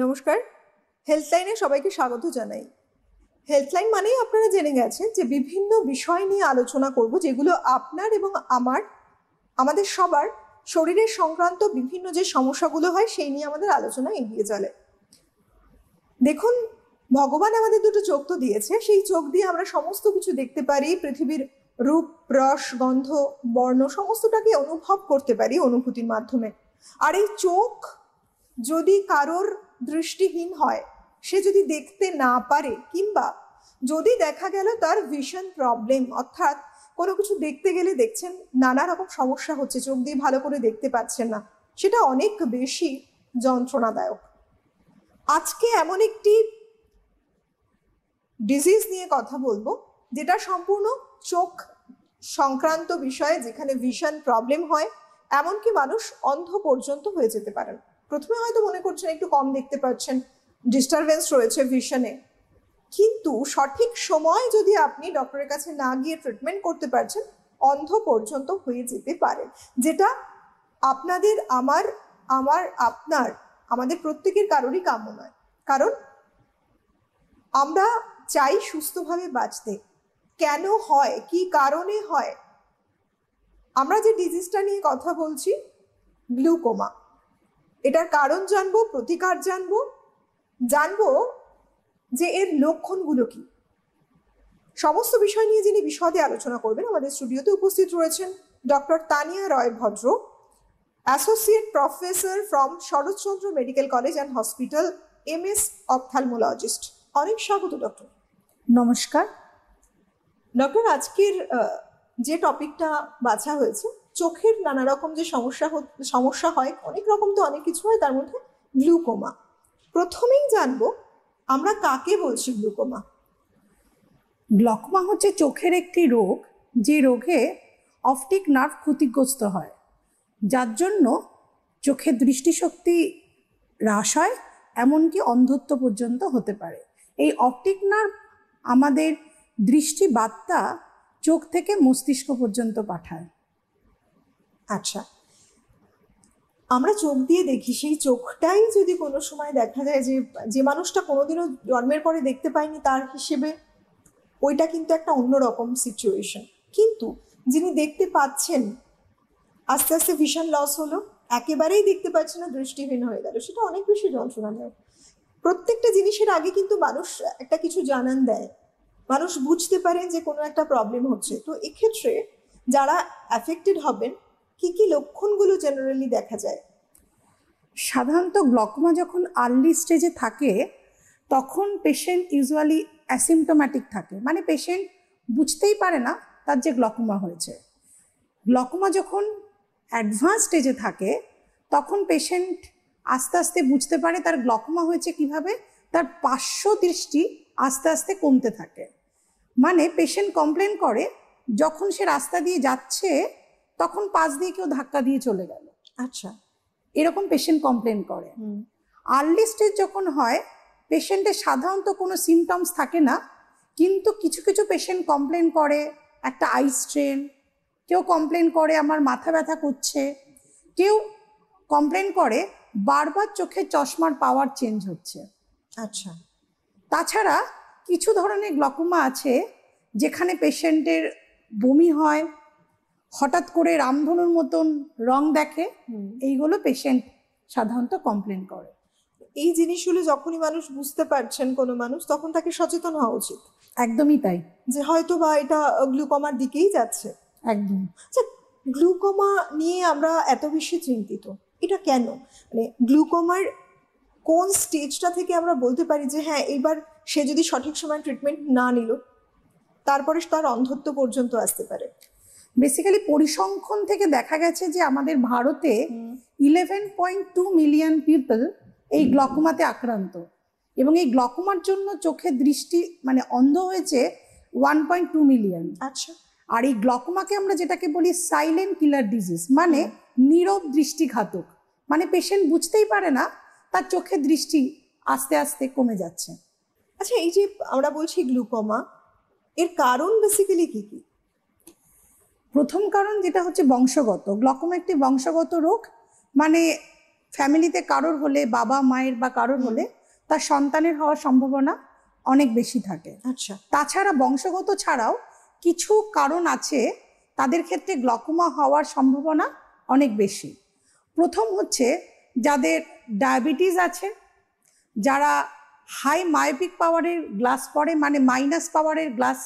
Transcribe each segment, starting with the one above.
নমস্কার। হেলথলাইনে সবাইকে স্বাগত জানাই। হেলথলাইন মানেই আপনারা জেনে গেছেন যে বিভিন্ন বিষয় নিয়ে আলোচনা করব, যেগুলো আপনার এবং আমাদের সবার শরীরের সংক্রান্ত বিভিন্ন যে সমস্যাগুলো হয় সেই নিয়ে আমাদের আলোচনা এগিয়ে চলে। দেখুন, ভগবান আমাদের দুটো চোখ তো দিয়েছে, সেই চোখ দিয়ে আমরা সমস্ত কিছু দেখতে পারি, পৃথিবীর রূপ, রস, গন্ধ, বর্ণ সমস্তটাকে অনুভব করতে পারি অনুভূতির মাধ্যমে। আর এই চোখ যদি কারোর দৃষ্টিহীন হয়, সে যদি দেখতে না পারে, কিংবা যদি দেখা গেল তার ভিশন প্রবলেম, অর্থাৎ কোনো কিছু দেখতে গেলে দেখছেন নানা রকম সমস্যা হচ্ছে, চোখ দিয়ে ভালো করে দেখতে পাচ্ছেন না, সেটা অনেক বেশি যন্ত্রণাদায়ক। আজকে এমন একটি ডিজিজ নিয়ে কথা বলবো যেটা সম্পূর্ণ চোখ সংক্রান্ত বিষয়ে, যেখানে ভিশন প্রবলেম হয়, এমনকি মানুষ অন্ধ পর্যন্ত হয়ে যেতে পারেন। প্রথমে হয়তো মনে করছেন একটু কম দেখতে পাচ্ছেন, ডিস্টারবেন্স রয়েছে ভিশনে, কিন্তু সঠিক সময় যদি আপনি ডক্টরের কাছে না গিয়ে ট্রিটমেন্ট করতে পারছেন, অন্ধ পর্যন্ত হয়ে যেতে পারেন, যেটা আপনাদের, আমাদের প্রত্যেকের কারোরই কাম্য নয়। কারণ আমরা চাই সুস্থভাবে বাঁচতে। কেন হয়, কি কারণে হয়? আমরা যে ডিজিজটা নিয়ে কথা বলছি, গ্লুকোমা, এটার কারণ জানবো, প্রতিকার জানবো যে এর লক্ষণগুলো কি। সমস্ত বিষয় নিয়ে যিনি বিশদে আলোচনা করবেন, আমাদের স্টুডিওতে উপস্থিত রয়েছেন doctor Tania Roy Bhadra, associate professor from Saratchandra medical college and hospital, MS ophthalmologist. অনেক স্বাগত ডক্টর। নমস্কার ডক্টর, আজকের যে টপিকটা বাছা হয়েছে, চোখের নানা রকম যে সমস্যা হয়, অনেক রকম তো অনেক কিছু হয়, তার মধ্যে গ্লুকোমা। প্রথমেই জানবো, আমরা কাকে বলছি গ্লুকোমা? গ্লকমা হচ্ছে চোখের একটি রোগ, যে রোগে অপটিক নার্ভ ক্ষতিগ্রস্ত হয়, যার জন্য চোখের দৃষ্টিশক্তি হ্রাস হয়, এমনকি অন্ধত্ব পর্যন্ত হতে পারে। এই অপটিক নার্ভ আমাদের দৃষ্টি বার্তা চোখ থেকে মস্তিষ্ক পর্যন্ত পাঠায়। আচ্ছা, আমরা চোখ দিয়ে দেখি, সেই চোখটাই যদি কোনো সময় দেখা যায় যে মানুষটা কোনোদিনও জন্মের পরে দেখতে পায়নি, তার হিসেবে ওইটা কিন্তু একটা অন্যরকম সিচুয়েশন। কিন্তু যিনি দেখতে পাচ্ছেন, আস্তে আস্তে ভিশন লস হলো, একেবারেই দেখতে পাচ্ছে না, দৃষ্টিহীন হয়ে গেল, সেটা অনেক বেশি যন্ত্রণাদায়ক। প্রত্যেকটা জিনিসের আগে কিন্তু মানুষ একটা কিছু জানান দেয়, মানুষ বুঝতে পারেন যে কোনো একটা প্রবলেম হচ্ছে। তো এক্ষেত্রে যারা অ্যাফেক্টেড হবেন, কি কি লক্ষণগুলো জেনারেলি দেখা যায়? সাধারণত গ্লকমা যখন আর্লি স্টেজে থাকে, তখন পেশেন্ট ইউজুয়ালি অ্যাসিমটোম্যাটিক থাকে, মানে পেশেন্ট বুঝতেই পারে না তার যে গ্লকমা হয়েছে। গ্লকমা যখন অ্যাডভান্স স্টেজে থাকে, তখন পেশেন্ট আস্তে আস্তে বুঝতে পারে তার গ্লকমা হয়েছে কিভাবে, তার পার্শ্ব দৃষ্টি আস্তে আস্তে কমতে থাকে। মানে পেশেন্ট কমপ্লেন করে, যখন সে রাস্তা দিয়ে যাচ্ছে তখন পাশ দিয়ে কেউ ধাক্কা দিয়ে চলে গেল। আচ্ছা, এরকম পেশেন্ট কমপ্লেন করে। আর্লি স্টেজ যখন হয়, পেশেন্টের সাধারণত কোনো সিমটমস থাকে না, কিন্তু কিছু কিছু পেশেন্ট কমপ্লেন করে একটা আই স্ট্রেন, কেউ কমপ্লেন করে আমার মাথা ব্যথা করছে, কেউ কমপ্লেন করে বারবার চোখের চশমার পাওয়ার চেঞ্জ হচ্ছে। আচ্ছা, তাছাড়া কিছু ধরনের গ্লকোমা আছে যেখানে পেশেন্টের বমি হয়, হঠাৎ করে রামধনুর মতন রং দেখে, এইগুলো পেশেন্ট সাধারণত কমপ্লেন করে। এই জিনিসগুলো যখনই মানুষ বুঝতে পারছেন, কোনো মানুষ, তখন তাকে সচেতন হওয়া উচিত। একদমই তাই, যে হয়তো বা এটা গ্লুকোমার দিকেই যাচ্ছে। একদম। আচ্ছা, গ্লুকোমা নিয়ে আমরা এত বেশি চিন্তিত, এটা কেন? মানে গ্লুকোমার কোন স্টেজটা থেকে আমরা বলতে পারি যে হ্যাঁ, এবার সে যদি সঠিক সময় ট্রিটমেন্ট না নিল, তারপরে তার অন্ধত্ব পর্যন্ত আসতে পারে? বেসিক্যালি পরিসংখ্যান থেকে দেখা গেছে যে আমাদের ভারতে 11.2 মিলিয়ন পিপল এই গ্লকোমাতে আক্রান্ত, এবং এই গ্লকোমার জন্য চোখের দৃষ্টি মানে অন্ধ হয়েছে 1.2 মিলিয়ন। আচ্ছা, আর এই গ্লকোমাকে আমরা যেটাকে বলি সাইলেন্ট কিলার ডিজিজ, মানে নীরব দৃষ্টিঘাতক, মানে পেশেন্ট বুঝতেই পারে না তার চোখের দৃষ্টি আস্তে আস্তে কমে যাচ্ছে। আচ্ছা, এই যে আমরা বলছি গ্লুকোমা, এর কারণ বেসিক্যালি কি কি? প্রথম কারণ যেটা হচ্ছে বংশগত। গ্লকোমা একটি বংশগত রোগ, মানে ফ্যামিলিতে কারোর হলে, বাবা মায়ের বা কারোর হলে তার সন্তানের হওয়ার সম্ভাবনা অনেক বেশি থাকে। আচ্ছা। তাছাড়া বংশগত ছাড়াও কিছু কারণ আছে তাদের ক্ষেত্রে গ্লকোমা হওয়ার সম্ভাবনা অনেক বেশি। প্রথম হচ্ছে যাদের ডায়াবেটিস আছে, যারা হাই মায়োপিক পাওয়ারের গ্লাস পরে, মানে মাইনাস পাওয়ারের গ্লাস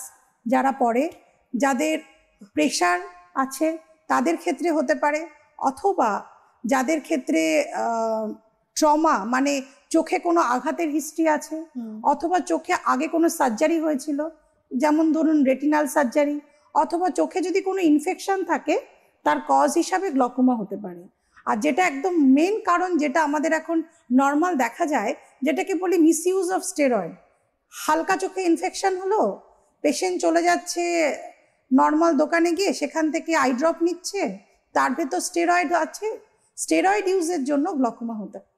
যারা পরে, যাদের প্রেশার আছে তাদের ক্ষেত্রে হতে পারে, অথবা যাদের ক্ষেত্রে ট্রমা মানে চোখে কোনো আঘাতের হিস্ট্রি আছে, অথবা চোখে আগে কোনো সার্জারি হয়েছিল, যেমন ধরুন রেটিনাল সার্জারি, অথবা চোখে যদি কোনো ইনফেকশন থাকে তার কজ হিসাবে গ্লকোমা হতে পারে। আর যেটা একদম মেন কারণ, যেটা আমাদের এখন নর্মাল দেখা যায়, যেটাকে বলি মিসইউজ অফ স্টেরয়েড। হালকা চোখে ইনফেকশন হলো, পেশেন্ট চলে যাচ্ছে নর্মাল দোকানে গিয়ে, সেখান থেকে আই ড্রপ নিচ্ছে, তার ভেতর স্টেরয়েড আছে, স্টেরয়েড ইউজের জন্য গ্লকোমা হতে পারে।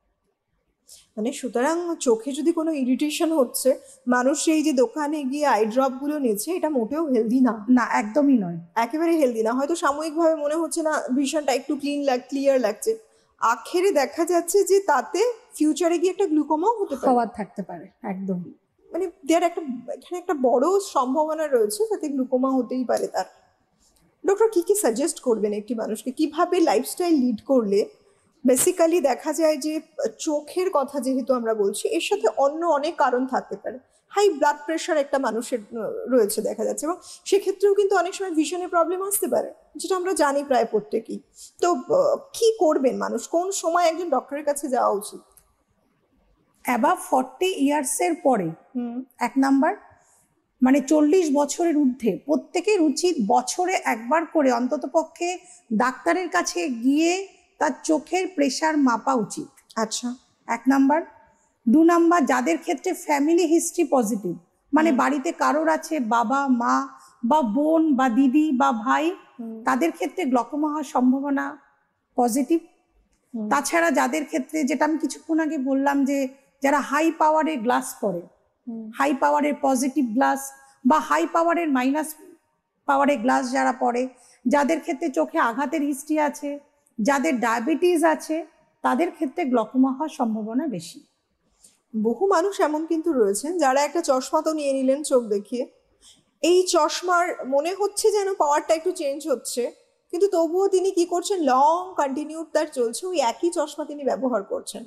মানে সুতরাং চোখে যদি কোনো ইরিটেশন হচ্ছে, মানুষ এই যে দোকানে গিয়ে আই ড্রপ গুলো নিচ্ছে, এটা মোটেও হেলদি না। না, একদমই নয়, একেবারে হেলদি না। হয়তো সাময়িকভাবে মনে হচ্ছে না ভিশনটা একটু ক্লিয়ার লাগছে, আখেরে দেখা যাচ্ছে যে তাতে ফিউচারে গিয়ে একটা গ্লুকোমাও হতে পারে, হওয়ার থাকতে পারে। একদমই, মানে এখানে একটা বড় সম্ভাবনা রয়েছে যাতে গ্লুকোমা হতেই পারে। তার ডক্টর কি সাজেস্ট করবেন একটি মানুষকে, কিভাবে লাইফস্টাইল লিড করলে? বেসিক্যালি দেখা যায় যে চোখের কথা যেহেতু আমরা বলছি, এর সাথে অন্য অনেক কারণ থাকতে পারে। হাই ব্লাড প্রেশার একটা মানুষের রয়েছে দেখা যাচ্ছে, এবং সেক্ষেত্রেও কিন্তু অনেক সময় ভিশনের প্রবলেম আসতে পারে, যেটা আমরা জানি প্রায় প্রত্যেকেই। তো কি করবেন মানুষ, কোন সময় একজন ডক্টরের কাছে যাওয়া উচিত? অ্যাবাভ 40 ইয়ার্সের পরে, এক নাম্বার, মানে 40 বছরের ঊর্ধ্বে প্রত্যেকের উচিত বছরে একবার করে অন্ততপক্ষে ডাক্তারের কাছে গিয়ে তার চোখের প্রেশার মাপা উচিত। আচ্ছা। এক নাম্বার। 2 নাম্বার, যাদের ক্ষেত্রে ফ্যামিলি হিস্ট্রি পজিটিভ, মানে বাড়িতে কারোর আছে, বাবা মা বা বোন বা দিদি বা ভাই, তাদের ক্ষেত্রে গ্লকোমা হওয়ার সম্ভাবনা পজিটিভ। তাছাড়া যাদের ক্ষেত্রে, যেটা আমি কিছুক্ষণ আগে বললাম, যে যারা হাই পাওয়ারের গ্লাস পরে, হাই পাওয়ারের পজিটিভ গ্লাস বা হাই পাওয়ারের মাইনাস পাওয়ারের গ্লাস যারা পরে, যাদের ক্ষেত্রে চোখে আঘাতের হিস্ট্রি আছে, যাদের ডায়াবেটিস আছে, তাদের ক্ষেত্রে গ্লকোমা হওয়ার সম্ভাবনা বেশি। বহু মানুষ এমন কিন্তু রয়েছেন যারা একটা চশমা তো নিয়ে নিলেন চোখ দেখিয়ে, এই চশমার মনে হচ্ছে যেন পাওয়ারটা একটু চেঞ্জ হচ্ছে, কিন্তু তবুও তিনি কি করছেন, লং কন্টিনিউড তার চলছে, ওই একই চশমা তিনি ব্যবহার করছেন।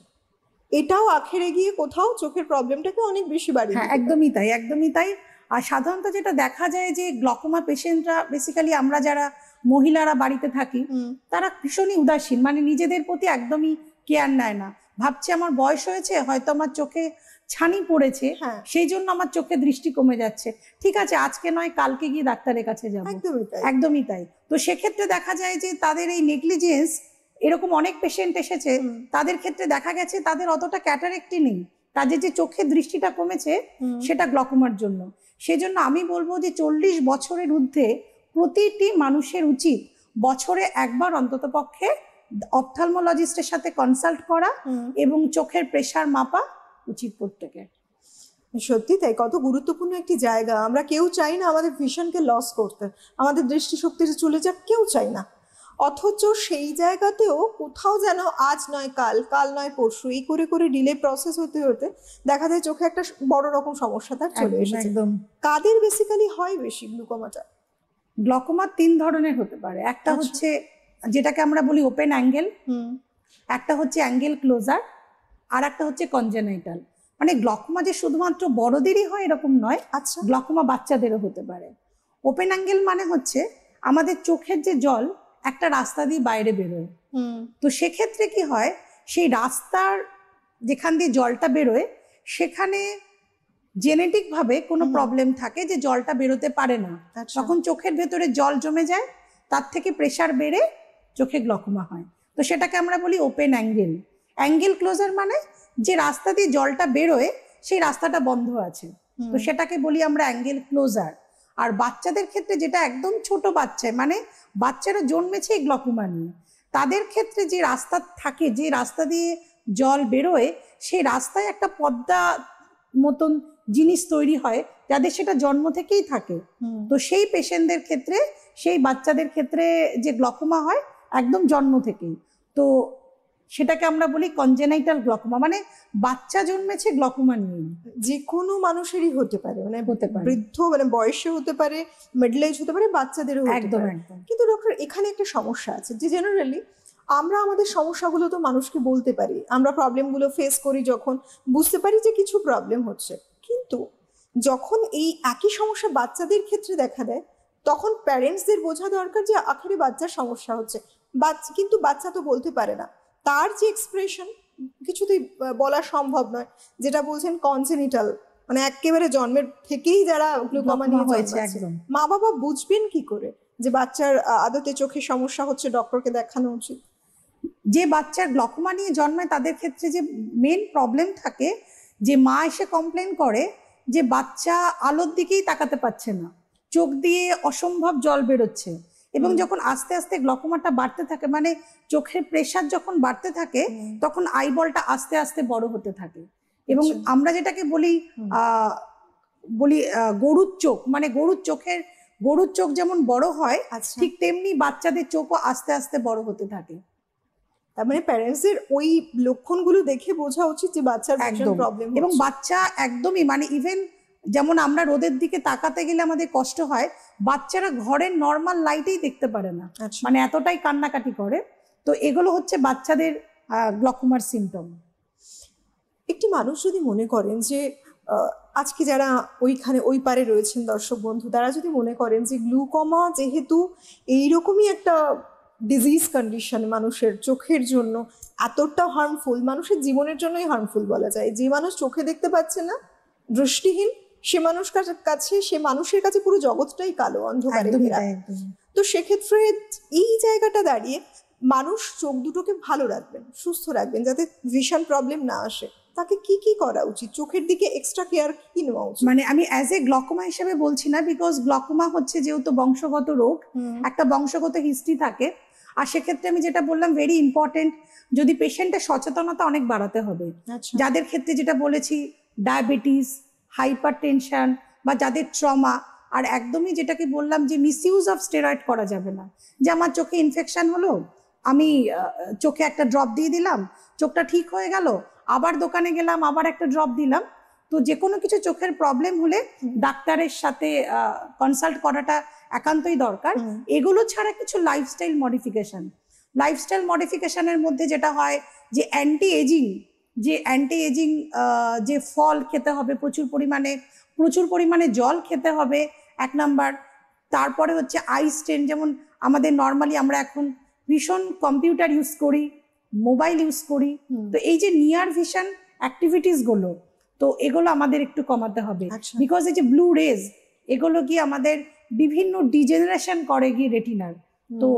এটাও আখেরে গিয়ে কোথাও চোখের প্রবলেমটাকে অনেক বেশি বাড়িয়ে হ্যাঁ, দিতে পারে। একদমই তাই, একদমই তাই। আর সাধারণত যেটা দেখা যায় যে গ্লকোমা পেশেন্টরা, বেসিক্যালি আমরা যারা মহিলারা বাড়িতে থাকি, তারা ভীষণই উদাসীন, মানে নিজেদের প্রতি একদমই কেয়ার নেয় না। ভাবছে আমার বয়স হয়েছে, হয়তো আমার চোখে ছানি পড়েছে, হ্যাঁ। সেই জন্য আমার চোখে দৃষ্টি কমে যাচ্ছে, ঠিক আছে আজকে নয় কালকে গিয়ে ডাক্তারের কাছে যাবো। একদমই তাই। একদমই তাই। তো সেক্ষেত্রে দেখা যায় যে তাদের এই নেগলিজেন্স, এরকম অনেক পেশেন্ট এসেছে, তাদের ক্ষেত্রে দেখা গেছে তাদের অতটা ক্যাটারেক্টই নেই, তাদের যে চোখের দৃষ্টিটা কমেছে সেটা গ্লকোমার জন্য। সেজন্য আমি বলবো যে 40 বছরের ঊর্ধ্বে প্রতিটি মানুষের উচিত বছরে একবার অন্ততপক্ষে অপথলমোলজিস্টের সাথে কনসাল্ট করা এবং চোখের প্রেশার মাপা উচিত প্রত্যেকের। সত্যি তাই, কত গুরুত্বপূর্ণ একটি জায়গা। আমরা কেউ চাই না আমাদের ভিশনকে লস করতে, আমাদের দৃষ্টিশক্তি চলে যাক, কেউ চাই না। অথচ সেই জায়গাতেও কোথাও যেন আজ নয় কাল, কাল নয় পরশু, এই করে করে ডিলে প্রসেস হতে হতে দেখা যায় চোখে একটা বড় রকম সমস্যা তার চলে এসেছে। একদম। কাদের বেসিক্যালি হয় বেশি গ্লুকোমাটা? গ্লকোমা 3 ধরনের হতে পারে। একটা হচ্ছে যেটাকে আমরা বলি ওপেন অ্যাঙ্গেল, একটা হচ্ছে অ্যাঙ্গেল ক্লোজার, আর একটা হচ্ছে কনজেনাইটাল। মানে গ্লকোমা যে শুধুমাত্র বড়দেরই হয় এরকম নয়, আচ্ছা। গ্লকোমা বাচ্চাদেরও হতে পারে। ওপেন অ্যাঙ্গেল মানে হচ্ছে আমাদের চোখের যে জল একটা রাস্তা দিয়ে বাইরে বেরোয়, তো সেক্ষেত্রে কি হয়, সেই রাস্তার যেখান দিয়ে জলটা বেরোয় সেখানে জেনেটিক ভাবে কোনো প্রবলেম থাকে যে জলটা বেরোতে পারে না, তখন চোখের ভেতরে জল জমে যায়, তার থেকে প্রেশার বেড়ে চোখে গ্লকোমা হয়। তো সেটাকে আমরা বলি ওপেন অ্যাঙ্গেল। অ্যাঙ্গেল ক্লোজার মানে যে রাস্তা দিয়ে জলটা বেরোয় সেই রাস্তাটা বন্ধ আছে, তো সেটাকে বলি আমরা অ্যাঙ্গেল ক্লোজার। আর বাচ্চাদের ক্ষেত্রে যেটা একদম ছোট বাচ্চা, মানে বাচ্চারা জন্মেছে এই গ্লকোমা নিয়ে, তাদের ক্ষেত্রে যে রাস্তা থাকে, যে রাস্তা দিয়ে জল বেরোয়, সেই রাস্তায় একটা পর্দা মতন জিনিস তৈরি হয়, যাদের সেটা জন্ম থেকেই থাকে। তো সেই পেশেন্টদের ক্ষেত্রে, সেই বাচ্চাদের ক্ষেত্রে যে গ্লকোমা হয় একদম জন্ম থেকেই। তো সেটাকে আমরা বলি কনজেনাইটাল গ্লকোমা, মানে বাচ্চা জন্মেছে গ্লকোমা নিয়ে। যে কোনো মানুষেরই হতে পারে, মানে হতে পারে, বৃদ্ধ মানে বয়সে হতে পারে, মিডল এজ হতে পারে, বাচ্চাদেরও হতে একদম পারে। একদম। কিন্তু ডক্টর এখানে একটা সমস্যা আছে যে জেনারেলি আমরা আমাদের সমস্যাগুলো তো মানুষকে বলতে পারি, আমরা প্রবলেমগুলো ফেস করি যখন বুঝতে পারি যে কিছু প্রবলেম হচ্ছে, কিন্তু যখন এই একই সমস্যা বাচ্চাদের ক্ষেত্রে দেখা দেয় তখন প্যারেন্টসদের বোঝা দরকার যে আখেরে বাচ্চার সমস্যা হচ্ছে, কিন্তু বাচ্চা তো বলতে পারে না, তার যে এক্সপ্রেশন কিছুতেই বলা সম্ভব নয়, যেটা বলছেন কনজেনিটাল, মানে একেবারে জন্মের থেকেই যারা গ্লুকোমা নিয়ে হয়েছে, জন্মাচ্ছে, একদম। মা বাবা বুঝবেন কি করে যে বাচ্চার আদতে চোখে সমস্যা হচ্ছে, ডক্টরকে দেখানো উচিত? যে বাচ্চার গ্লকোমা নিয়ে জন্মায় তাদের ক্ষেত্রে যে মেন প্রবলেম থাকে, যে মা এসে কমপ্লেন করে যে বাচ্চা আলোর দিকেই তাকাতে পারছে না, চোখ দিয়ে অসম্ভব জল বেরোচ্ছে, এবং যখন আস্তে আস্তে গ্লকোমাটা বাড়তে থাকে, মানে চোখের প্রেশার যখন বাড়তে থাকে তখন আইবলটা আস্তে আস্তে বড় হতে থাকে, এবং আমরা যেটাকে বলি গরুর চোখ, মানে গরুর চোখ যেমন বড় হয় ঠিক তেমনি বাচ্চাদের চোখও আস্তে আস্তে বড় হতে থাকে। তার মানে প্যারেন্টসদের ওই লক্ষণগুলো দেখে বোঝা উচিত যে বাচ্চার একদম প্রবলেম, এবং বাচ্চা একদমই, মানে ইভেন যেমন আমরা রোদের দিকে তাকাতে গেলে আমাদের কষ্ট হয়, বাচ্চারা ঘরের নর্মাল লাইটেই দেখতে পারে না, মানে এতটাই কান্নাকাটি করে। তো এগুলো হচ্ছে বাচ্চাদের গ্লকোমার সিমটম। একটি মানুষ যদি মনে করেন যে আজকে যারা ওই পারে রয়েছেন দর্শক বন্ধু, তারা যদি মনে করেন যে গ্লুকোমা যেহেতু এইরকমই একটা ডিজিজ কন্ডিশন, মানুষের চোখের জন্য এতটা হার্মফুল, মানুষের জীবনের জন্যই হার্মফুল বলা যায়, যে মানুষ চোখে দেখতে পাচ্ছে না, দৃষ্টিহীন, সে মানুষের কাছে পুরো জগৎটাই কালো, অন্ধকারে ঘেরা। তো সেক্ষেত্রে এই জায়গাটা দাঁড়িয়ে মানুষ চোখ দুটোকে ভালো রাখবেন, সুস্থ রাখবেন, যাতে ভিশন প্রবলেম না আসে, তাকে কি কি করা উচিত? চোখের দিকে এক্সট্রা কেয়ার কি নেওয়া উচিত? মানে আমি অ্যাজ এ গ্লকোমা হিসেবে বলছি না, বিকজ গ্লকোমা হচ্ছে যেহেতু বংশগত রোগ, একটা বংশগত হিস্ট্রি থাকে, আর সেক্ষেত্রে আমি যেটা বললাম ভেরি ইম্পর্টেন্ট, যদি পেশেন্টের সচেতনতা অনেক বাড়াতে হবে, যাদের ক্ষেত্রে যেটা বলেছি ডায়াবেটিস, হাইপার টেনশন, বা যাদের ট্রমা, আর একদমই যেটাকে বললাম যে মিসইউজ অফ স্টেরয়েড করা যাবে না, যে আমার চোখে ইনফেকশন হলো, আমি চোখে একটা ড্রপ দিয়ে দিলাম, চোখটা ঠিক হয়ে গেল, আবার দোকানে গেলাম, আবার একটা ড্রপ দিলাম। তো যে কোনো কিছু চোখের প্রবলেম হলে ডাক্তারের সাথে কনসাল্ট করাটা একান্তই দরকার। এগুলো ছাড়া কিছু লাইফস্টাইল মডিফিকেশনের মধ্যে যেটা হয় যে অ্যান্টি এজিং যে ফল খেতে হবে প্রচুর পরিমাণে জল খেতে হবে, এক নাম্বার। তারপরে হচ্ছে আই স্ট্রেন, যেমন আমাদের নর্মালি আমরা এখন ভীষণ কম্পিউটার ইউজ করি, মোবাইল ইউজ করি, তো এই যে নিয়ার ভিশন অ্যাক্টিভিটিস গুলো, তো এগুলো আমাদের একটু কমাতে হবে, বিকজ এই যে ব্লু রেজ এগুলো গিয়ে আমাদের বিভিন্ন ডিজেনারেশন করে গিয়ে রেটিনার। তো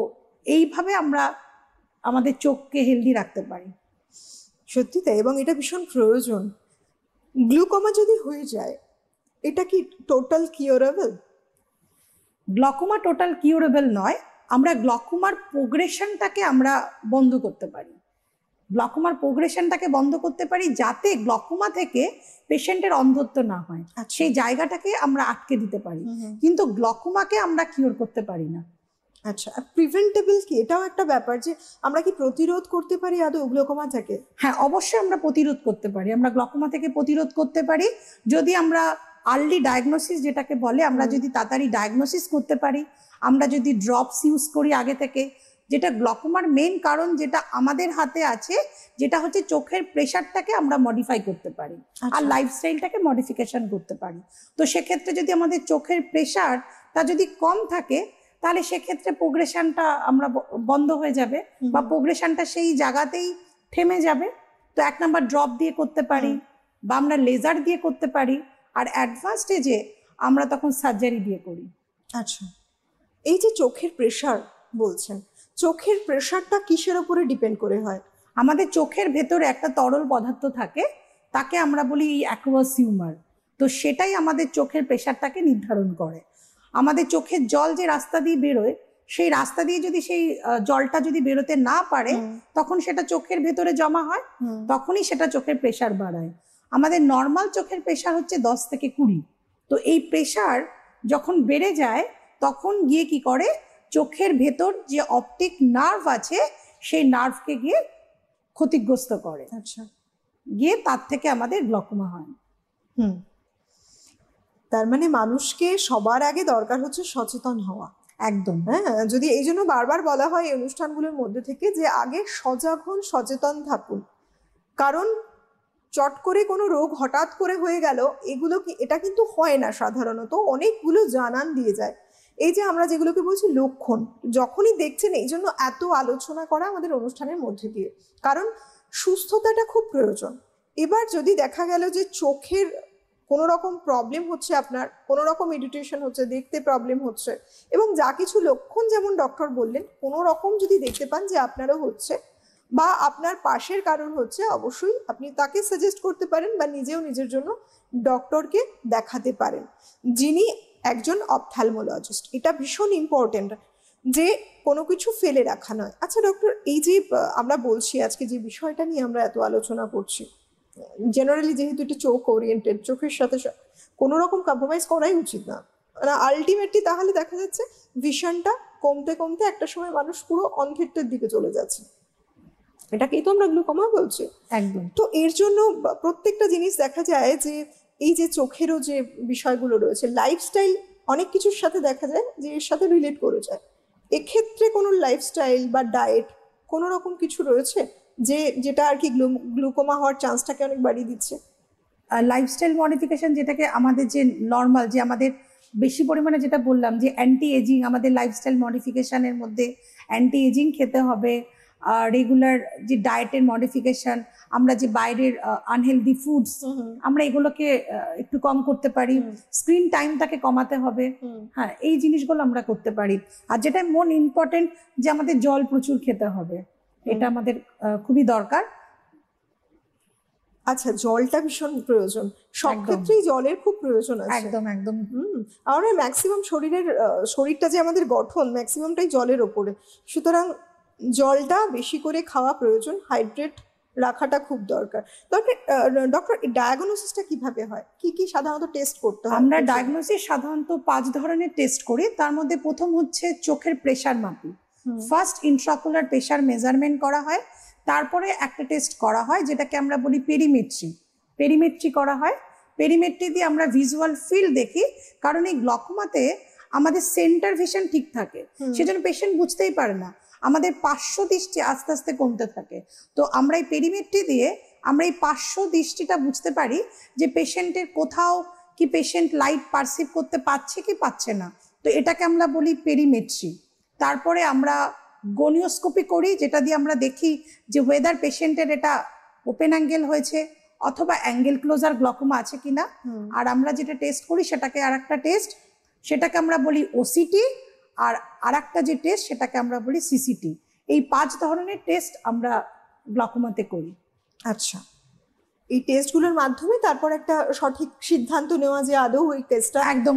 এইভাবে আমরা আমাদের চোখকে হেলদি রাখতে পারি। সত্যি তাই, এবং এটা ভীষণ প্রয়োজন। গ্লুকোমা যদি হয়ে যায়, এটা কি total curable? Glaucoma total curable নয়, আমরা গ্লকোমার প্রোগ্রেশনটাকে আমরা বন্ধ করতে পারি, যাতে গ্লকোমা থেকে পেশেন্টের অন্ধত্ব না হয়, সেই জায়গাটাকে আমরা আটকে দিতে পারি, কিন্তু গ্লকোমাকে আমরা কিওর করতে পারি না। আচ্ছা, প্রিভেন্টেবল কি? এটাও একটা ব্যাপার যে আমরা কি প্রতিরোধ করতে পারি আদৌ গ্লুকোমা থেকে? হ্যাঁ, অবশ্যই আমরা প্রতিরোধ করতে পারি, আমরা গ্লকোমা থেকে প্রতিরোধ করতে পারি যদি আমরা আর্লি ডায়াগনোসিস যেটাকে বলে, আমরা যদি তাড়াতাড়ি ডায়াগনোসিস করতে পারি, আমরা যদি ড্রপস ইউজ করি আগে থেকে, যেটা গ্লকোমার মেইন কারণ যেটা আমাদের হাতে আছে, যেটা হচ্ছে চোখের প্রেশারটাকে আমরা মডিফাই করতে পারি আর লাইফস্টাইলটাকে মডিফিকেশন করতে পারি। তো সেক্ষেত্রে যদি আমাদের চোখের প্রেশারটা যদি কম থাকে, তাহলে সেক্ষেত্রে প্রোগ্রেশনটা আমরা বন্ধ হয়ে যাবে, বা প্রোগ্রেশনটা সেই জায়গাতেই থেমে যাবে। তো এক নাম্বার ড্রপ দিয়ে করতে পারি, বা আমরা লেজার দিয়ে করতে পারি, আর অ্যাডভান্স স্টেজে আমরা তখন সার্জারি দিয়ে করি। আচ্ছা, এই যে চোখের প্রেশার বলছেন, চোখের প্রেশারটা কিসের উপরে ডিপেন্ড করে হয়? আমাদের চোখের ভেতরে একটা তরল পদার্থ থাকে, তাকে আমরা বলি অ্যাকুয়াস হিউমার। তো সেটাই আমাদের চোখের প্রেশারটাকে নির্ধারণ করে। আমাদের চোখের জল যে রাস্তা দিয়ে বেরোয়, সেই রাস্তা দিয়ে যদি সেই জলটা যদি বেরোতে না পারে, তখন সেটা চোখের ভেতরে জমা হয়, তখনই সেটা চোখের প্রেশার বাড়ায়। আমাদের নর্মাল চোখের প্রেশার হচ্ছে 10 থেকে 20। তো এই প্রেশার যখন বেড়ে যায়, তখন গিয়ে কি করে, চোখের ভেতর যে অপটিক নার্ভ আছে সেই নার্ভকে গিয়ে ক্ষতিগ্রস্ত করে, আচ্ছা। গিয়ে তার থেকে আমাদের গ্লকোমা হয়। হুম। তার মানে মানুষকে সবার আগে দরকার হচ্ছে সচেতন হওয়া। একদম। হ্যাঁ, যদি এই জন্য বারবার বলা হয় এই অনুষ্ঠানগুলোর মধ্যে থেকে যে আগে সজাগ হন, সচেতন থাকুন। কারণ চট করে কোনো রোগ হঠাৎ করে হয়ে গেল, এগুলো এটা কিন্তু হয় না সাধারণত, অনেকগুলো জানান দিয়ে যায়। এই যে আমরা যেগুলোকে বলছি লক্ষণ, যখনই দেখছেন, এই জন্য এত আলোচনা করা আমাদের অনুষ্ঠানের মধ্যে দিয়ে, কারণ সুস্থতাটা খুব প্রয়োজন। এবার যদি দেখা গেল যে চোখের কোনো রকম প্রবলেম হচ্ছে, আপনার কোনো রকম ইরিটেশন হচ্ছে, দেখতে প্রবলেম হচ্ছে, এবং যা কিছু লক্ষণ যেমন ডক্টর বললেন, কোনো রকম যদি দেখতে পান যে আপনারও হচ্ছে বা আপনার পাশের কারোর হচ্ছে, অবশ্যই আপনি তাকে সাজেস্ট করতে পারেন বা নিজেও নিজের জন্য ডক্টরকে দেখাতে পারেন, যিনি একজন অপথ্যালমোলজিস্ট। এটা ভীষণ ইম্পর্টেন্ট যে কোনো কিছু ফেলে রাখা নয়। আচ্ছা ডক্টর, এই যে আমরা বলছি আজকে যে বিষয়টা নিয়ে আমরা এত আলোচনা করছি, জেনারেলি যেহেতু এটা চোখ ওরিয়েন্টেড, চোখের সাথে কোনো রকম কম্প্রোমাইজ করাই উচিত না। আলটিমেটলি তাহলে দেখা যাচ্ছে ভিশনটা কমতে কমতে একটা সময় মানুষ পুরো অন্ধত্বের দিকে চলে যাচ্ছে, এটাকেই তো আমরা গ্লুকোমা বলছি। একদম। তো এর জন্য প্রত্যেকটা জিনিস দেখা যায় যে এই যে চোখেরও যে বিষয়গুলো রয়েছে, লাইফস্টাইল অনেক কিছুর সাথে দেখা যায় যে এর সাথে রিলেট করে যায়। এক্ষেত্রে কোনো লাইফস্টাইল বা ডায়েট কোনো রকম কিছু রয়েছে যেটা আর কি গ্লুকোমা হওয়ার চান্সটাকে অনেক বাড়িয়ে দিচ্ছে? লাইফস্টাইল মডিফিকেশন, যেটাকে আমাদের যে নর্মাল, যে আমাদের বেশি পরিমাণে যেটা বললাম যে অ্যান্টি এজিং, আমাদের লাইফস্টাইল মডিফিকেশনের মধ্যে অ্যান্টি এজিং খেতে হবে, রেগুলার যে ডায়েটের মডিফিকেশন, আমরা যে বাইরের আনহেলদি ফুডস আমরা এগুলোকে একটু কম করতে পারি, স্ক্রিন টাইমটাকে কমাতে হবে। হ্যাঁ, এই জিনিসগুলো আমরা করতে পারি। আর যেটা মোর ইম্পর্টেন্ট, যে আমাদের জল প্রচুর খেতে হবে, এটা আমাদের খুবই দরকার। আচ্ছা, জলটা ভীষণ প্রয়োজন, সব একদম। ক্ষেত্রেই জলের খুব প্রয়োজন আছে। একদম একদম। আমরা ম্যাক্সিমাম শরীরটা যে আমাদের গঠন ম্যাক্সিমামটাই জলের ওপরে, সুতরাং জলটা বেশি করে খাওয়া প্রয়োজন, হাইড্রেট রাখাটা খুব দরকার। ডক্টর, ডায়াগনোসিসটা কিভাবে হয়, কি কি সাধারণত টেস্ট করতে হয়? আমরা ডায়াগনোসিস সাধারণত 5 ধরনের টেস্ট করি। তার মধ্যে প্রথম হচ্ছে চোখের প্রেশার মাপি। ফার্স্ট ইন্ট্রাকুলার প্রেশার মেজারমেন্ট করা হয়, তারপরে একটা টেস্ট করা হয় যেটাকে আমরা বলি পেরিমেট্রি। পেরিমেট্রি করা হয়, পেরিমেট্রি দিয়ে আমরা ভিজুয়াল ফিল্ড দেখি, কারণ এই গ্লকোমাতে আমাদের সেন্টার ভিশন ঠিক থাকে, সেজন্য পেশেন্ট বুঝতেই পারে না, আমাদের পার্শ্ব দৃষ্টি আস্তে আস্তে কমতে থাকে। তো আমরা এই পেরিমেট্রি দিয়ে আমরা এই পার্শ্ব দৃষ্টিটা বুঝতে পারি যে পেশেন্টের কোথাও কি পেশেন্ট লাইট পারসিভ করতে পারছে কি পাচ্ছে না, তো এটাকে আমরা বলি পেরিমেট্রি। তারপরে আমরা গনিওস্কোপি করি, যেটা দিয়ে আমরা দেখি যে ওয়েদার পেশেন্টের এটা ওপেন অ্যাঙ্গেল হয়েছে অথবা অ্যাঙ্গেল ক্লোজার গ্লকোমা আছে কিনা। আর আমরা যেটা টেস্ট করি সেটাকে আর একটা টেস্ট, সেটাকে আমরা বলি ওসিটি, আর আরেকটা যে টেস্ট সেটাকে আমরা বলি সিসিটি। এই 5 ধরনের টেস্ট আমরা গ্লকোমাতে করি। আচ্ছা, এই টেস্টগুলোর মাধ্যমে তারপর একটা সঠিক সিদ্ধান্ত নেওয়া যে আদৌ ওই টেস্টটা একদম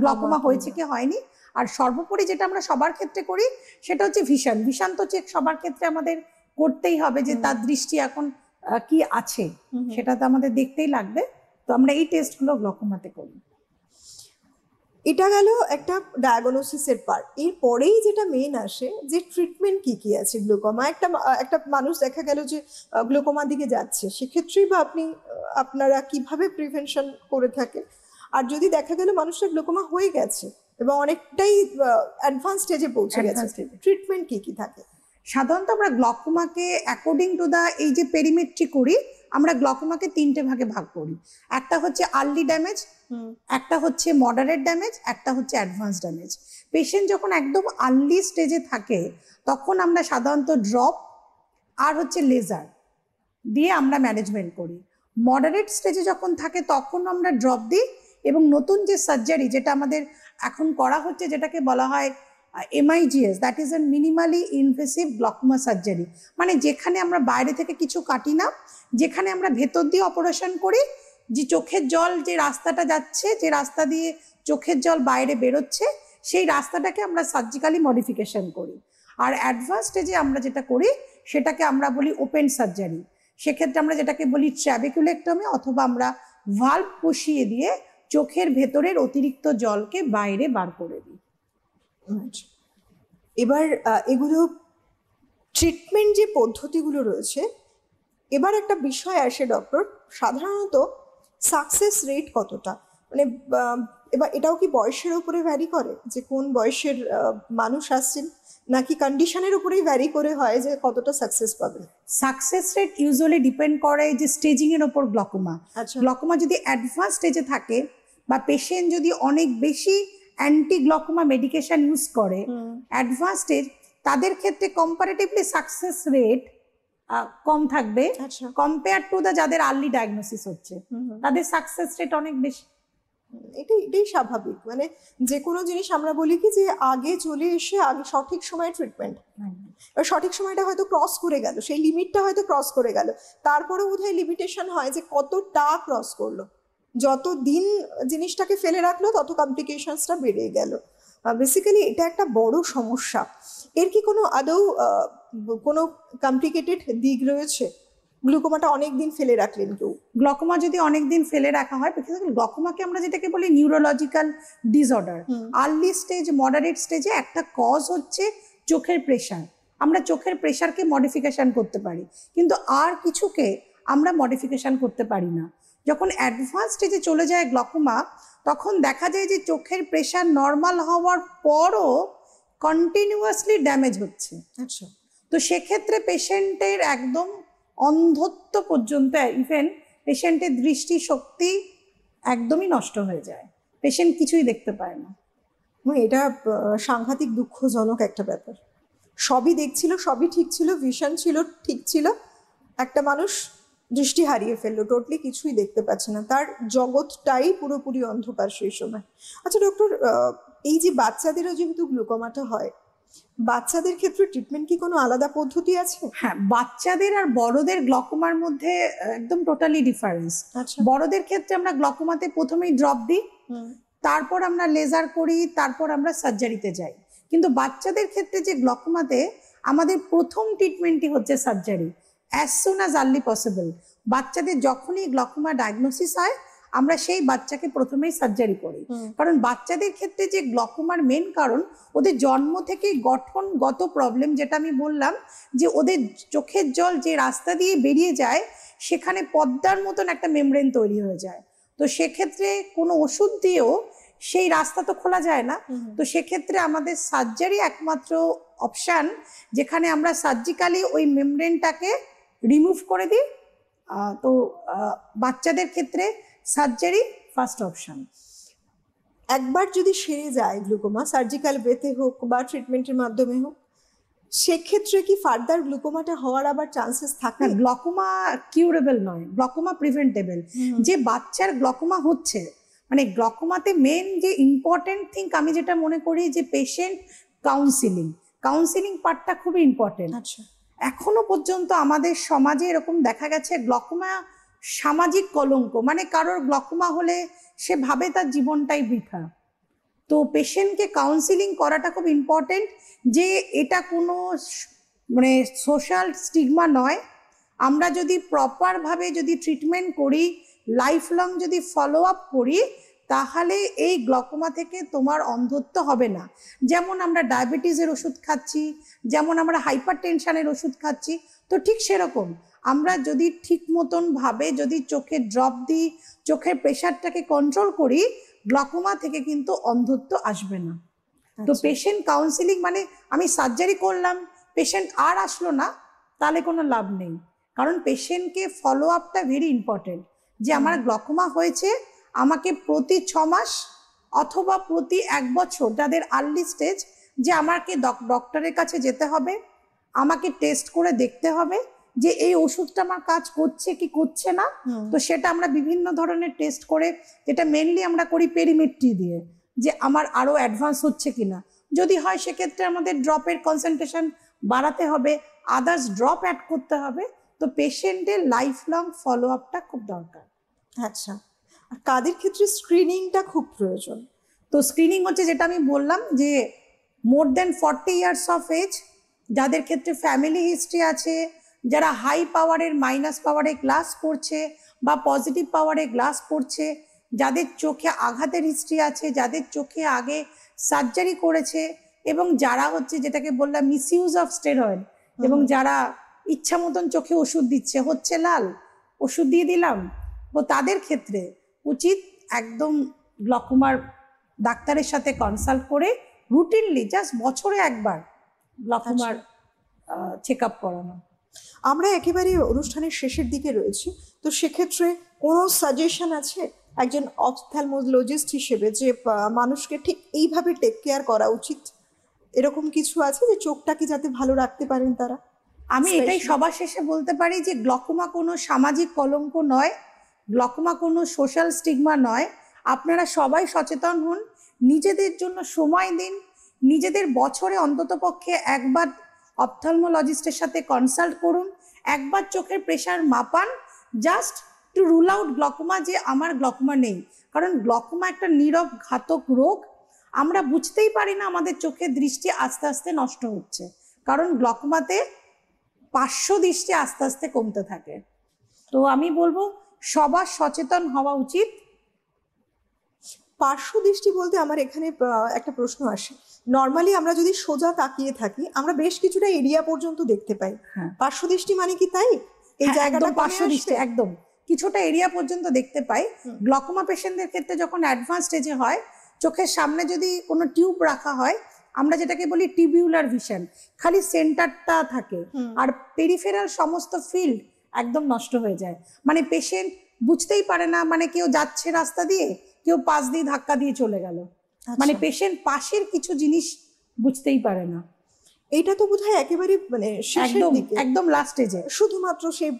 গ্লকোমা হয়েছে কি হয়নি। আর সর্বোপরি যেটা আমরা সবার ক্ষেত্রে করি সেটা হচ্ছে ভিশন। ভিশন তো চেক সবার ক্ষেত্রে আমাদের করতেই হবে, যে তার দৃষ্টি এখন কি আছে সেটা তো আমাদের দেখতেই লাগবে। তো আমরা এই টেস্টগুলো গ্লকোমাতে করি। এটা গেল একটা ডায়াগনোসিসের পার্ট। এরপরেই যেটা মেন আসে যে ট্রিটমেন্ট কি কি আছে গ্লুকোমা। একটা মানুষ দেখা গেল যে গ্লুকোমার দিকে যাচ্ছে, সেক্ষেত্রেই বা আপনারা কিভাবে প্রিভেনশন করে থাকেন? আর যদি দেখা গেল মানুষটা গ্লুকোমা হয়ে গেছে এবং অনেকটাই অ্যাডভান্স স্টেজে পৌঁছে গেছে, ট্রিটমেন্ট কি কি থাকে? সাধারণত আমরা গ্লকোমাকে অ্যাকর্ডিং টু দা এই যে পেরিমেট্রি করি, আমরা গ্লকোমাকে 3টে ভাগে ভাগ করি। একটা হচ্ছে আর্লি ড্যামেজ, একটা হচ্ছে মডারেট ড্যামেজ, একটা হচ্ছে অ্যাডভান্স ড্যামেজ। পেশেন্ট যখন একদম আর্লি স্টেজে থাকে তখন আমরা সাধারণত ড্রপ আর হচ্ছে লেজার দিয়ে আমরা ম্যানেজমেন্ট করি। মডারেট স্টেজে যখন থাকে তখন আমরা ড্রপ দিই, এবং নতুন যে সার্জারি যেটা আমাদের এখন করা হচ্ছে যেটাকে বলা হয় MIGS, that is a minimally invasive glaucoma surgery. মানে যেখানে আমরা বাইরে থেকে কিছু কাটি না, যেখানে আমরা ভেতর দিয়ে অপারেশন করি, যে চোখের জল যে রাস্তাটা যাচ্ছে, যে রাস্তা দিয়ে চোখের জল বাইরে বেরোচ্ছে, সেই রাস্তাটাকে আমরা সার্জিক্যালি মডিফিকেশন করি। আর অ্যাডভান্স স্টেজে আমরা যেটা করি সেটাকে আমরা বলি ওপেন সার্জারি। সেক্ষেত্রে আমরা যেটাকে বলি ট্র্যাবেকুলেক্টমি, অথবা আমরা ভালভ বসিয়ে দিয়ে চোখের ভেতরের অতিরিক্ত জলকে বাইরে বার করে দিই। এবার এগুলো ট্রিটমেন্ট যে পদ্ধতিগুলো রয়েছে, এবার একটা বিষয় আসে ডক্টর, সাধারণত সাকসেস রেট কতটা, মানে এবার এটাও কি বয়সের উপরে ভ্যারি করে, যে কোন বয়সের মানুষ আসছেন, নাকি কন্ডিশনের উপরেই ভ্যারি করে হয় যে কতটা সাকসেস পাবে? সাকসেস রেট ইউজুয়ালি ডিপেন্ড করে যে স্টেজিং এর ওপর গ্লকোমা। আচ্ছা। গ্লকোমা যদি অ্যাডভান্স স্টেজে থাকে বা পেশেন্ট যদি অনেক বেশি অ্যান্টি গ্লকোমা মেডিকেশন ইউজ করে অ্যাডভান্স স্টেজ, তাদের ক্ষেত্রে কম্পারেটিভলি সাকসেস রেট কম থাকবে আচ্ছা। কম্পেয়ার টু দা যাদের আর্লি ডায়াগনোসিস হচ্ছে, তাদের সাকসেস রেট অনেক বেশি। এটাই স্বাভাবিক, মানে যে কোনো জিনিস আমরা বলি কি যে আগে চলে এসে আগে সঠিক সময়ে ট্রিটমেন্ট, সঠিক সময়টা হয়তো ক্রস করে গেল, সেই লিমিটটা হয়তো ক্রস করে গেল, তারপরে বোধহয় লিমিটেশন হয় যে কতটা ক্রস করলো, যত দিন জিনিসটাকে ফেলে রাখলো তত কমপ্লিকেশনসটা বেড়ে গেল। বেসিক্যালি এটা একটা বড় সমস্যা। এর কি কোনো আদৌ কোনো কমপ্লিকেটেড দিক রয়েছে? গ্লুকোমাটা অনেক দিন ফেলে রাখলেন কেউ, গ্লকোমা যদি অনেক দিন ফেলে রাখা হয়, গ্লকোমাকে আমরা যেটাকে বলি neurological disorder, early stage moderate স্টেজে একটা কজ হচ্ছে চোখের প্রেশার। আমরা চোখের প্রেশারকে মডিফিকেশন করতে পারি, কিন্তু আর কিছুকে আমরা মডিফিকেশন করতে পারি না। যখন অ্যাডভান্স স্টেজে চলে যায় গ্লকোমা, তখন দেখা যায় যে চোখের প্রেশার নর্মাল হওয়ার পরও কন্টিনিউয়াসলি ড্যামেজ হচ্ছে। আচ্ছা। তো সেক্ষেত্রে পেশেন্টের একদম অন্ধত্ব পর্যন্ত, ইভেন পেশেন্টের দৃষ্টিশক্তি একদমই নষ্ট হয়ে যায়, পেশেন্ট কিছুই দেখতে পায় না। এটা সাংঘাতিক দুঃখজনক একটা ব্যাপার। সবই দেখছিল, সবই ঠিক ছিল, ভিশন ছিল, ঠিক ছিল, একটা মানুষ দৃষ্টি হারিয়ে ফেললো, টোটালি কিছুই দেখতে পাচ্ছে না, তার জগৎটাই পুরোপুরি অন্ধকার সেই সময়। আচ্ছা ডক্টর, এই যে বাচ্চাদেরও যেহেতু গ্লুকোমাটা হয়, বাচ্চাদের ক্ষেত্রে ট্রিটমেন্ট কি কোনো আলাদা পদ্ধতি আছে? হ্যাঁ, বাচ্চাদের আর বড়দের গ্লকোমার মধ্যে একদম টোটালি ডিফারেন্স। আচ্ছা। বড়দের ক্ষেত্রে আমরা গ্লকোমাতে প্রথমেই ড্রপ দিই, তারপর আমরা লেজার করি, তারপর আমরা সার্জারিতে যাই। কিন্তু বাচ্চাদের ক্ষেত্রে যে গ্লকোমাতে আমাদের প্রথম ট্রিটমেন্টই হচ্ছে surgery, as soon as early possible. বাচ্চাদের যখনই গ্লকোমা ডায়াগনোসিস হয়, আমরা সেই বাচ্চাকে প্রথমেই সার্জারি করি, কারণ বাচ্চাদের ক্ষেত্রে যে গ্লকোমার মেন কারণ ওদের জন্ম থেকেই গঠনগত প্রবলেম, যেটা আমি বললাম যে ওদের চোখের জল যে রাস্তা দিয়ে বেরিয়ে যায় সেখানে পদ্মার মতন একটা মেমব্রেন তৈরি হয়ে যায়। তো সেক্ষেত্রে কোনো ওষুধ দিয়েও সেই রাস্তা তো খোলা যায় না। তো সেক্ষেত্রে আমাদের সার্জারি একমাত্র অপশান, যেখানে আমরা সার্জিক্যালি ওই মেমব্রেনটাকে রিমুভ করে দিই। তো বাচ্চাদের ক্ষেত্রে সার্জারি ফার্স্ট অপশন। একবার যদি সেরে যায় গ্লুকোমা, সার্জিক্যাল ওয়েতে হোক বা ট্রিটমেন্টের মাধ্যমে হোক, সেক্ষেত্রে কি ফার্দার গ্লুকোমাটা হওয়ার আবার চান্সেস থাকে? গ্লকোমা কিউরেবল নয়, গ্লকোমা প্রিভেন্টেবল। যে বাচ্চার গ্লকোমা হচ্ছে, মানে গ্লকোমাতে মেন যে ইম্পর্টেন্ট থিং আমি যেটা মনে করি যে পেশেন্ট কাউন্সিলিং পার্টটা খুবই ইম্পর্টেন্ট। আচ্ছা। এখনো পর্যন্ত আমাদের সমাজে এরকম দেখা গেছে গ্লকোমা সামাজিক কলঙ্ক, মানে কারোর গ্লকোমা হলে সে ভাবে তার জীবনটাই বৃথা। তো পেশেন্টকে কাউন্সিলিং করাটা খুব ইম্পর্টেন্ট, যে এটা কোনো মানে সোশ্যাল স্টিগমা নয়। আমরা যদি প্রপারভাবে যদি ট্রিটমেন্ট করি, লাইফ লং যদি ফলো আপ করি, তাহলে এই গ্লকোমা থেকে তোমার অন্ধত্ব হবে না। যেমন আমরা ডায়াবেটিসের ওষুধ খাচ্ছি, যেমন আমরা হাইপার টেনশনের ওষুধ খাচ্ছি, তো ঠিক সেরকম আমরা যদি ঠিক মতন ভাবে যদি চোখে ড্রপ দিই, চোখের প্রেশারটাকে কন্ট্রোল করি, গ্লকোমা থেকে কিন্তু অন্ধত্ব আসবে না। তো পেশেন্ট কাউন্সিলিং মানে আমি সার্জারি করলাম, পেশেন্ট আর আসলো না, তাহলে কোনো লাভ নেই। কারণ পেশেন্টকে ফলো আপটা ভেরি ইম্পর্টেন্ট, যে আমার গ্লকোমা হয়েছে, আমাকে প্রতি 6 মাস অথবা প্রতি 1 বছর যাদের আর্লি স্টেজ, যে আমাকে ডক্টরের কাছে যেতে হবে, আমাকে টেস্ট করে দেখতে হবে যে এই ওষুধটা আমার কাজ করছে কি করছে না। তো সেটা আমরা বিভিন্ন ধরনের টেস্ট করে, যেটা মেনলি আমরা করি পেরিমেট্রি দিয়ে, যে আমার আরো অ্যাডভান্স হচ্ছে কিনা। যদি হয় সেক্ষেত্রে আমাদের ড্রপের কনসেন্ট্রেশন বাড়াতে হবে, আদার্স ড্রপ অ্যাড করতে হবে। তো পেশেন্টের লাইফ লং ফলো আপটা খুব দরকার। আচ্ছা, আর কাদের ক্ষেত্রে স্ক্রিনিংটা খুব প্রয়োজন? তো স্ক্রিনিং হচ্ছে যেটা আমি বললাম, যে মোর দেন 40 ইয়ার্স অফ এজ, যাদের ক্ষেত্রে ফ্যামিলি হিস্ট্রি আছে, যারা হাই পাওয়ারের মাইনাস পাওয়ারে গ্লাস পড়ছে বা পজিটিভ পাওয়ারে গ্লাস পড়ছে, যাদের চোখে আঘাতের হিস্ট্রি আছে, যাদের চোখে আগে সার্জারি করেছে, এবং যারা হচ্ছে যেটাকে বললাম মিসইউজ অফ স্টেরয়েড, এবং যারা ইচ্ছা মতন চোখে ওষুধ দিচ্ছে, হচ্ছে লাল, ওষুধ দিয়ে দিলাম। তো তাদের ক্ষেত্রে উচিত একদম গ্লকোমার ডাক্তারের সাথে কনসাল্ট করে রুটিনলি জাস্ট বছরে একবার গ্লকোমার চেক আপ করানো। আমরা একেবারে অনুষ্ঠানের শেষের দিকে রয়েছি, তো সেক্ষেত্রে কোনো সাজেশন আছে একজন অপথ্যালমোলজিস্ট হিসেবে যে মানুষকে ঠিক এইভাবে টেক কেয়ার করা উচিত? এরকম কিছু আছে যে চোখটাকে যাতে ভালো রাখতে পারেন তারা? আমি এটাই সবার শেষে বলতে পারি যে গ্লকোমা কোনো সামাজিক কলঙ্ক নয়, গ্লকোমা কোনো সোশ্যাল স্টিগমা নয়। আপনারা সবাই সচেতন হন, নিজেদের জন্য সময় দিন, নিজেদের বছরে অন্ততপক্ষে একবার অপথ্যালমোলজিস্টের সাথে কনসাল্ট করুন, একবার চোখের প্রেশার মাপান, just to rule out glaucoma যে আমার গ্লকোমা নেই। কারণ গ্লকোমা একটা নীরব ঘাতক রোগ, আমরা বুঝতেই পারি না আমাদের চোখের দৃষ্টি আস্তে আস্তে নষ্ট হচ্ছে, কারণ গ্লকোমাতে পার্শ্ব দৃষ্টি আস্তে আস্তে কমতে থাকে। তো আমি বলবো সবার সচেতন হওয়া উচিত। পার্শ্ব দৃষ্টি বলতে আমার এখানে একটা প্রশ্ন আসে, নর্মালি আমরা যদি সোজা তাকিয়ে থাকি আমরা বেশ কিছুটা এরিয়া পর্যন্ত দেখতে পাই, পার্শ্ব দৃষ্টি মানে কি তাই? এই জায়গাটা পার্শ্ব দৃষ্টি একদম কিছুটা এরিয়া পর্যন্ত দেখতে পাই। গ্লকোমা পেশেন্টদের ক্ষেত্রে যখন অ্যাডভান্স স্টেজে হয়, চোখের সামনে যদি কোনো টিউব রাখা হয়, আমরা যেটাকে বলি টিবিউলার ভিশন, খালি সেন্টারটা থাকে আর পেরিফেরাল সমস্ত ফিল্ড একদম নষ্ট হয়ে যায়। মানে পেশেন্ট বুঝতেই পারে না, মানে কেউ যাচ্ছে রাস্তা দিয়ে, কেউ পাশ দিয়ে ধাক্কা দিয়ে চলে গেল, মানে পেশেন্ট পাশের কিছু জিনিস বুঝতেই পারে না। এইটা তো বোধহয় একেবারে মানে শেষের দিকে, একদম লাস্ট স্টেজে শুধুমাত্র সেই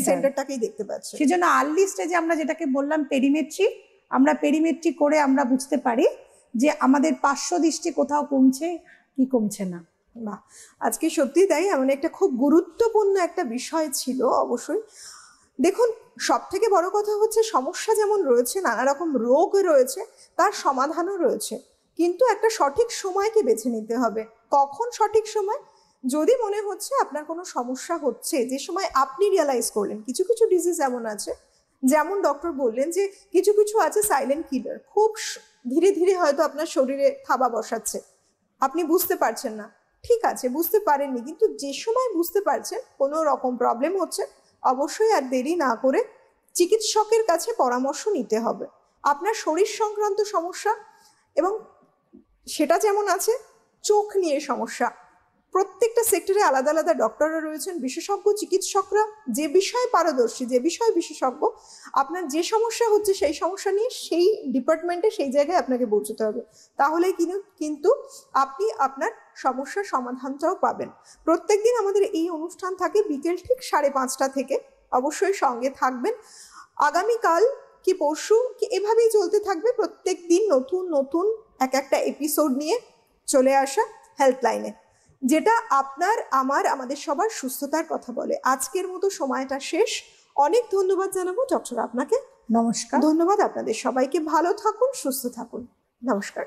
সেন্টারটাকেই দেখতে পাচ্ছে। সেজন্য আর্লি স্টেজে আমরা যেটাকে বললাম পেরিমেট্রি, আমরা পেরিমেট্রি করে আমরা বুঝতে পারি যে আমাদের পার্শ্ব দৃষ্টি কোথাও কমছে কি কমছে না। বাহ, আজকে সত্যি তাই, এমন একটা খুব গুরুত্বপূর্ণ একটা বিষয় ছিল। অবশ্যই দেখুন, সব থেকে বড় কথা হচ্ছে সমস্যা যেমন রয়েছে, নানা রকম রোগ রয়েছে, তার সমাধানও রয়েছে, কিন্তু একটা সঠিক সময়কে বেছে নিতে হবে। কখন সঠিক সময়? যদি মনে হচ্ছে আপনার কোনো সমস্যা হচ্ছে, যে সময় আপনি রিয়ালাইজ করলেন, কিছু কিছু ডিজিজ এমন আছে, যেমন ডক্টর বললেন যে কিছু কিছু আছে সাইলেন্ট কিলার, খুব ধীরে ধীরে হয়তো আপনার শরীরে থাবা বসাচ্ছে, আপনি বুঝতে পারছেন না। ঠিক আছে, বুঝতে পারেননি, কিন্তু যে সময় বুঝতে পারছেন কোনো রকম প্রবলেম হচ্ছে, অবশ্যই আর দেরি না করে চিকিৎসকের কাছে পরামর্শ নিতে হবে। আপনার শরীর সংক্রান্ত সমস্যা, এবং সেটা যেমন আছে চোখ নিয়ে সমস্যা, প্রত্যেকটা সেক্টরে আলাদা আলাদা ডক্টররা রয়েছেন, বিশেষজ্ঞ চিকিৎসকরা, যে বিষয়ে পারদর্শী, যে বিষয়ে বিশেষজ্ঞ। আপনার যে সমস্যা হচ্ছে সেই সমস্যা নিয়ে সেই ডিপার্টমেন্টে, সেই জায়গায় আপনাকে পৌঁছতে হবে, তাহলে কিন্তু আপনি আপনার সমস্যার সমাধানটাও পাবেন। প্রত্যেকদিন আমাদের এই অনুষ্ঠান থাকে বিকেল ঠিক 5:30 থেকে, অবশ্যই সঙ্গে থাকবেন। আগামীকাল কি পরশু কি এভাবেই চলতে থাকবে, প্রত্যেক দিন নতুন নতুন একটা এপিসোড নিয়ে চলে আসা হেল্পলাইনে, যেটা আপনার আমাদের সবার সুস্থতার কথা বলে। আজকের মতো সময়টা শেষ, অনেক ধন্যবাদ জানাবো ডক্টর আপনাকে। নমস্কার। ধন্যবাদ আপনাদের সবাইকে, ভালো থাকুন, সুস্থ থাকুন, নমস্কার।